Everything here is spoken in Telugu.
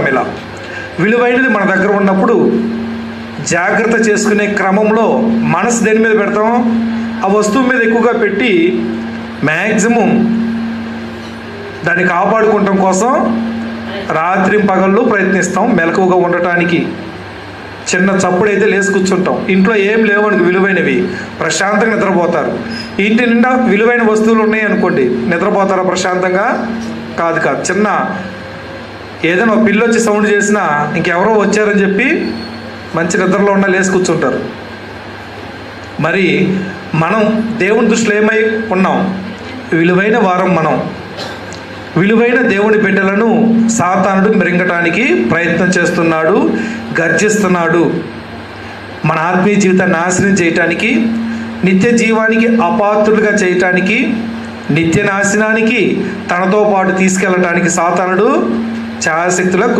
ఇలా విలువైనది మన దగ్గర ఉన్నప్పుడు జాగ్రత్త చేసుకునే క్రమంలో మనసు దేని మీద పెడతాం? ఆ వస్తువు మీద ఎక్కువగా పెట్టి మ్యాక్సిమం దాన్ని కాపాడుకోవటం కోసం రాత్రి పగళ్ళు ప్రయత్నిస్తాం మెలకువగా ఉండటానికి. చిన్న చప్పుడైతే లేచి కూర్చుంటాం. ఇంట్లో ఏం లేవనుకో విలువైనవి, ప్రశాంతంగా నిద్రపోతారు. ఇంటి నిండా విలువైన వస్తువులు ఉన్నాయి అనుకోండి, నిద్రపోతారా ప్రశాంతంగా? కాదు. చిన్న ఏదైనా పిల్లి వచ్చి సౌండ్ చేసినా ఇంకెవరో వచ్చారని చెప్పి మంచి నిద్రలో ఉన్న లేచి కూర్చుంటారు. మరి మనం దేవుని దృష్టిలో ఏమై ఉన్నాం? విలువైన వారం మనం. విలువైన దేవుని బిడ్డలను సాతానుడు మృంగటానికి ప్రయత్నం చేస్తున్నాడు, గర్జిస్తున్నాడు. మన ఆత్మీయ జీవితాన్ని నాశనం చేయటానికి, నిత్య జీవానికి అపాత్రులుగా చేయటానికి, నిత్య నాశనానికి తనతో పాటు తీసుకెళ్ళటానికి సాతానుడు ఛాయాశక్తుల కృషి